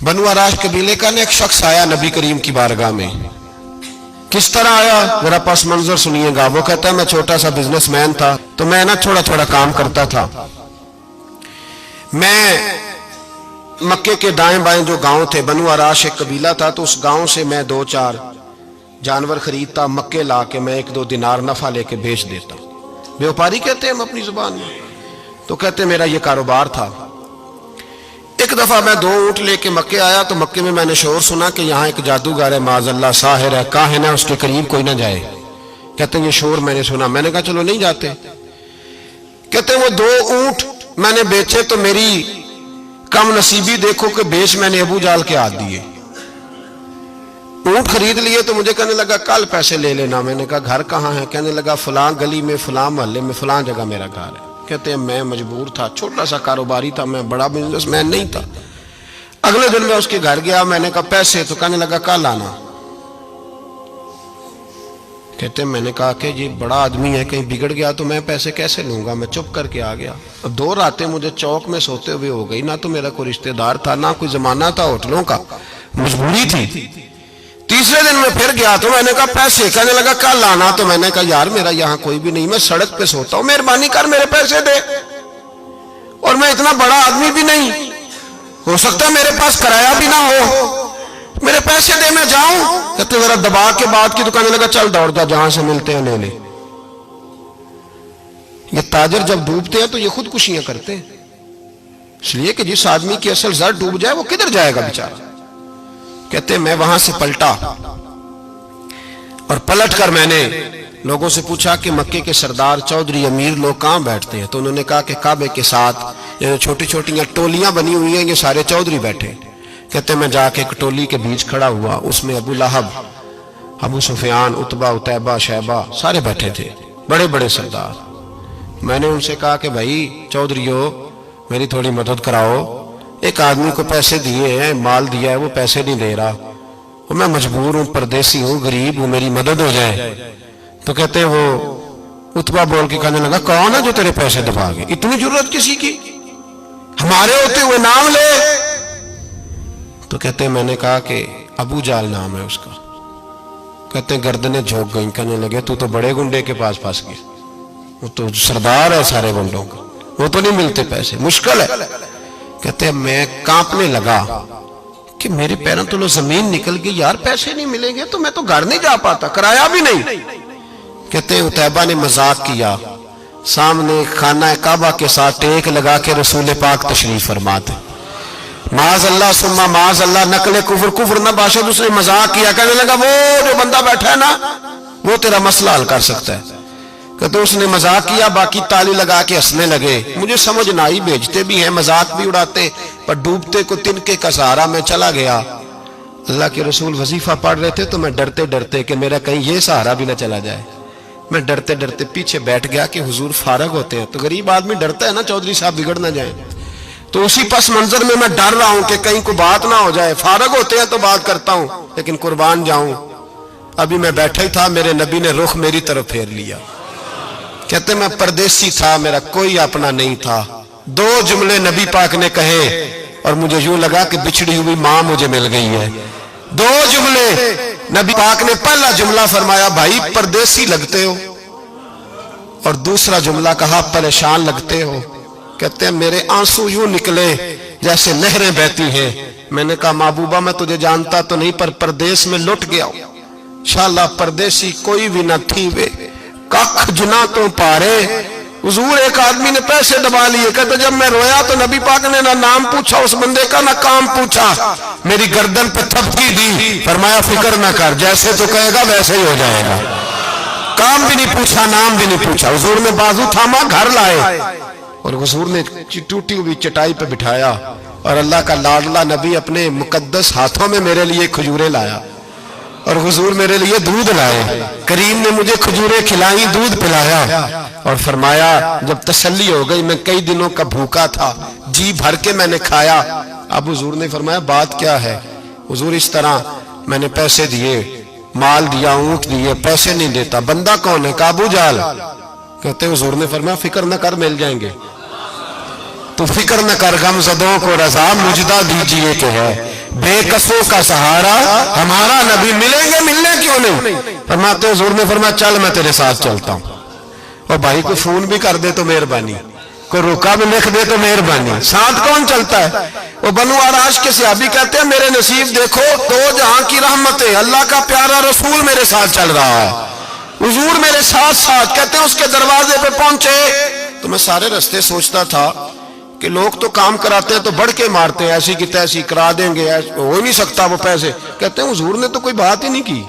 बनु आराश कबीले का एक शख्स आया नबी करीम की बारगाह में। किस तरह आया जरा पस मंजर सुनिएगा। वो कहता है मैं छोटा सा बिजनेसमैन था, तो मैं ना थोड़ा थोड़ा काम करता था। मैं मक्के के दाएं बाएं जो गांव थे, बनु आराश एक कबीला था, तो उस गांव से मैं 2-4 जानवर खरीदता, मक्के ला के मैं 1-2 दिनार नफा लेके बेच देता। व्यापारी कहते हैं हम अपनी जुबान में। तो कहते मेरा ये कारोबार था। एक दफा मैं 2 ऊंट लेके मक्के आया, तो मक्के में मैंने शोर सुना कि यहाँ एक जादूगर है, माज़अल्लाह साहिर है, काहिन है, उसके करीब कोई ना जाए। कहते ये शोर मैंने सुना। मैंने कहा चलो नहीं जाते। कहते वो 2 ऊंट मैंने बेचे तो मेरी कम नसीबी देखो कि बेच मैंने अबू जाल के हाथ दिए। ऊंट खरीद लिए तो मुझे कहने लगा कल पैसे ले लेना। मैंने कहा घर कहाँ है? कहने लगा फलां गली में, फलां मोहल्ले में, फलां जगह मेरा घर है। कहते हैं मैं मजबूर था, छोटा सा कारोबारी था, मैं बड़ा बिजनेसमैन नहीं था। अगले दिन मैं उसके घर गया, मैंने कहा पैसे, तो कहने लगा कल आना। कहते मैंने कहा कि ये बड़ा आदमी है, कहीं बिगड़ गया तो मैं पैसे कैसे लूंगा। मैं चुप करके आ गया। अब 2 रातें मुझे चौक में सोते हुए हो गई। ना तो मेरा कोई रिश्तेदार था, ना कोई जमाना था होटलों का, मजबूरी थी। तीसरे दिन मैं फिर गया तो मैंने कहा पैसे, कहने लगा कल आना। तो मैंने कहा यार मेरा यहाँ कोई भी नहीं, मैं सड़क पे सोता हूँ, मेहरबानी कर मेरे पैसे दे। और मैं इतना बड़ा आदमी भी नहीं, हो सकता है मेरे पास किराया भी ना हो, मेरे पैसे दे मैं जाऊं। कहते जरा दबा के बात की। तो कहने लगा चल दौड़ जा, जहां से मिलते हैं ले ले। ये ताजर जब डूबते हैं तो ये खुदकुशियां करते हैं, इसलिए कि जिस आदमी की असल जड़ डूब जाए वो किधर जाएगा बेचारा। कहते मैं वहां से पलटा और पलट कर मैंने लोगों से पूछा कि मक्के के सरदार, चौधरी, अमीर लोग कहां बैठते हैं। तो उन्होंने कहा कि काबे के साथ ये छोटी छोटी टोलियां बनी हुई हैं, ये सारे चौधरी बैठे। कहते मैं जाके एक टोली के बीच खड़ा हुआ, उसमें अबू लहब, अबू सुफियान, उतबा, उतैबा, शैबा सारे बैठे थे, बड़े बड़े सरदार। मैंने उनसे कहा कि भाई चौधरीओ मेरी थोड़ी मदद कराओ, एक आदमी को पैसे दिए हैं, माल दिया है, वो पैसे नहीं दे रहा, और मैं मजबूर हूं, परदेसी हूं, गरीब हूं, मेरी मदद हो जाए। तो कहते वो उतबा बोल के कहने लगा कौन है जो तेरे पैसे दबा गए, इतनी जरूरत किसी की, हमारे होते हुए नाम ले। तो कहते मैंने कहा कि अबू जाल नाम है उसका। कहते गर्दनें झोंक गई। कहने लगे तू तो बड़े गुंडे के पास फंस गया, वो तो सरदार है सारे गुंडों का, वो तो नहीं मिलते पैसे, मुश्किल है। कहते मैं कांपने लगा कि मेरे पैरों तो जमीन निकल गई, यार पैसे नहीं मिलेंगे तो मैं तो घर नहीं जा पाता, किराया भी नहीं। कहते उतैबा ने मजाक किया, सामने खाना काबा के साथ टेक लगा के रसूल पाक तशरीफ फरमाते, माज अल्लाह सुम्मा माज अल्लाह, नकले कुफर, कुफर ना बाशद। उसने मजाक किया, कहने लगा वो जो बंदा बैठा है ना वो तेरा मसला हल कर सकता है। कहते उसने मजाक किया, बाकी ताली लगा के हंसने लगे। मुझे समझ ना आई, भेजते भी हैं, मजाक भी उड़ाते, पर डूबते को तिनके का सहारा मैं चला गया। अल्लाह के रसूल वजीफा पढ़ रहे थे तो मैं डरते डरते कि मेरा कहीं ये सहारा भी ना चला जाए, मैं डरते डरते पीछे बैठ गया कि हुजूर फारग होते हैं। तो गरीब आदमी डरता है ना चौधरी साहब बिगड़ ना जाए। तो उसी पस मंजर में मैं डर रहा हूं कि कहीं को बात ना हो जाए, फारग होते हैं तो बात करता हूं, लेकिन कुर्बान जाऊं। अभी मैं बैठा ही था, मेरे नबी ने रुख मेरी तरफ फेर लिया। कहते मैं परदेसी था, मेरा कोई अपना नहीं था। 2 जुमले नबी पाक ने कहे और मुझे यूं लगा कि बिछड़ी हुई मां मुझे मिल गई है। 2 जुमले नबी पाक ने, पहला जुमला फरमाया भाई परदेसी लगते हो, और दूसरा जुमला कहा परेशान लगते हो। कहते हैं मेरे आंसू यूं निकले जैसे नहरें बहती हैं। मैंने कहा महबूबा मैं तुझे जानता तो नहीं, पर परदेश में लुट गया हूं। शाला परदेसी कोई भी न थी वे, कख जुना तो पारे। हुजूर एक आदमी ने पैसे दबा लिए। कहते जब मैं रोया तो नबी पाक ने ना नाम पूछा उस बंदे का, ना काम पूछा, मेरी गर्दन पे थपकी दी, फरमाया फिक्र ना कर, जैसे तो कहेगा वैसे ही हो जाएगा। काम भी नहीं पूछा, नाम भी नहीं पूछा। हुजूर ने बाजू थामा, घर लाए, और हुजूर ने टूटी हुई चटाई पे बिठाया, और अल्लाह का लाडला नबी अपने मुकद्दस हाथों में मेरे लिए खजूरें लाया, और हुजूर मेरे लिए दूध लाए। करीम ने मुझे खजूरें खिलाई, दूध पिलाया, और फरमाया जब तसल्ली हो गई, मैं कई दिनों का भूखा था, जी भर के मैंने खाया। अब हुजूर ने फरमाया बात क्या है। हुजूर इस तरह मैंने पैसे दिए, माल दिया, ऊंट दिए, पैसे नहीं देता। बंदा कौन है? अबू जाल। कहते हुजूर ने फरमाया फिक्र न कर, मिल जाएंगे। तो फिक्र न कर, गमज़दों को रज़ा मुजदा दीजिए कि है। بے کسوں کا سہارا ہمارا نبی، ملیں گے ملنے کیوں نہیں؟ فرماتے حضور نے فرمایا چل میں تیرے ساتھ چلتا ہوں، اور بھائی کو فون بھی کر دے تو مہربانی، کوئی روکا بھی لکھ دے تو مہربانی، ساتھ کون چلتا ہے؟ وہ بنو آراش کے صحابی کہتے ہیں میرے نصیب دیکھو، دو جہاں کی رحمتیں، اللہ کا پیارا رسول میرے ساتھ چل رہا ہے، حضور میرے ساتھ ساتھ۔ کہتے ہیں اس کے دروازے پہ پہنچے تو میں سارے رستے سوچتا تھا کہ لوگ تو کام کراتے ہیں تو بڑھ کے مارتے ہیں، ایسی کی تیسی کرا دیں گے، ہو ہی نہیں سکتا وہ پیسے۔ کہتے ہیں حضور نے تو کوئی بات ہی نہیں کی،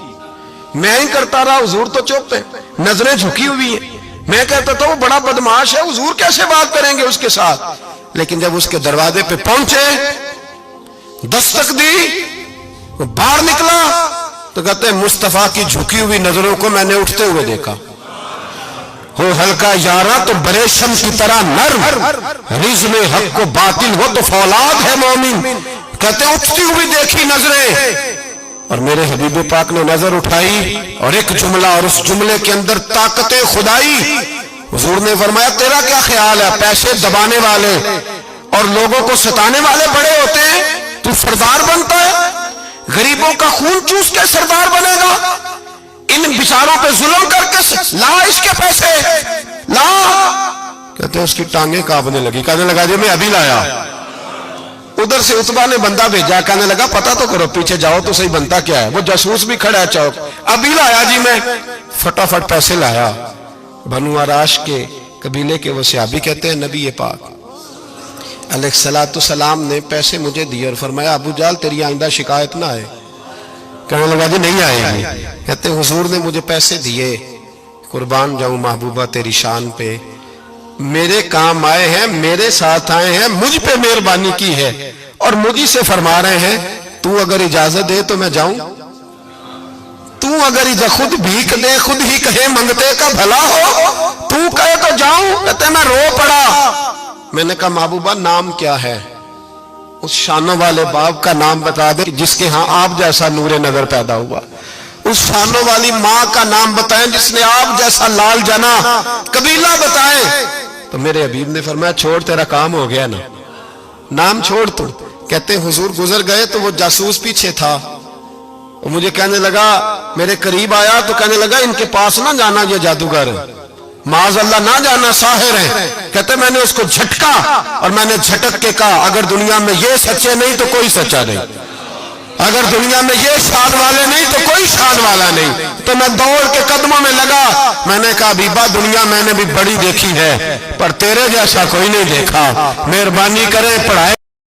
میں ہی کرتا رہا، حضور تو چپ ہیں، نظریں جھکی ہوئی ہیں۔ میں کہتا تھا وہ بڑا بدماش ہے، حضور کیسے بات کریں گے اس کے ساتھ؟ لیکن جب اس کے دروازے پہ پہنچے، دستک دی، وہ باہر نکلا تو کہتے ہیں مصطفیٰ کی جھکی ہوئی نظروں کو میں نے اٹھتے ہوئے دیکھا۔ ہو ہلکا یارا تو بریشم کی طرح نرم، رزم حق کو باطل ہو تو فولاد ہے مومن۔ کہتے ہیں اٹھتی ہوئی دیکھی نظریں، اور میرے حبیب پاک نے نظر اٹھائی اور ایک جملہ، اور اس جملے کے اندر طاقت خدائی۔ حضور نے فرمایا تیرا کیا خیال ہے؟ پیسے دبانے والے اور لوگوں کو ستانے والے بڑے ہوتے ہیں، تو سردار بنتا ہے؟ غریبوں کا خون چوس کے سردار بنے گا؟ ان بیچاروں پہ ظلم کر کے لا اس کے پیسے لا۔ کہتے ہیں اس کی ٹانگیں کانپنے لگی، کہنے لگا جی میں ابھی لایا۔ ادھر سے عتبہ نے بندہ بھیجا، کہنے لگا پتہ تو کرو، پیچھے جاؤ تو صحیح بنتا کیا ہے۔ وہ جاسوس بھی کھڑا ہے چوک، ابھی لایا جی میں، فٹافٹ پیسے لایا۔ بنو آراش کے قبیلے کے وہ صحابی کہتے ہیں نبی پاک علیہ السلام نے پیسے مجھے دیے اور فرمایا ابو جال تیری آئندہ شکایت نہ آئے۔ کہنے لگا جی نہیں آئے گی۔ کہتے ہیں حضور نے مجھے پیسے دیے، قربان جاؤں محبوبہ تیری شان پہ، میرے کام آئے ہیں، میرے ساتھ آئے ہیں، مجھ پہ مہربانی کی ہے، اور مجھے سے فرما رہے ہیں تو اگر اجازت دے تو میں جاؤں، تو اگر خود بھیک دے، خود ہی کہے منگتے کا بھلا ہو، تو کہے تو جاؤں۔ کہتے ہیں میں رو پڑا۔ میں نے کہا محبوبہ نام کیا ہے؟ اس شانوں والے باپ کا نام بتا دے جس کے ہاں آپ جیسا نور نظر پیدا ہوا، اس شانوں والی ماں کا نام بتائیں جس نے آپ جیسا لال جنا، قبیلہ بتائیں۔ تو میرے حبیب نے فرمایا چھوڑ تیرا کام ہو گیا نا، نام چھوڑ تو۔ کہتے حضور گزر گئے تو وہ جاسوس پیچھے تھا، وہ مجھے کہنے لگا، میرے قریب آیا تو کہنے لگا ان کے پاس نہ جانا، یہ جادوگر معاذ اللہ نہ جانا، ساحر ہیں۔ کہتے میں نے اس کو جھٹکا اور میں نے جھٹک کے کہا اگر دنیا میں یہ سچے نہیں تو کوئی سچا نہیں، اگر دنیا میں یہ شان والے نہیں تو کوئی شان والا نہیں۔ تو میں دوڑ کے قدموں میں لگا، میں نے کہا حبیبہ دنیا میں نے بھی بڑی دیکھی ہے پر تیرے جیسا کوئی نہیں دیکھا، مہربانی کرے پڑھائے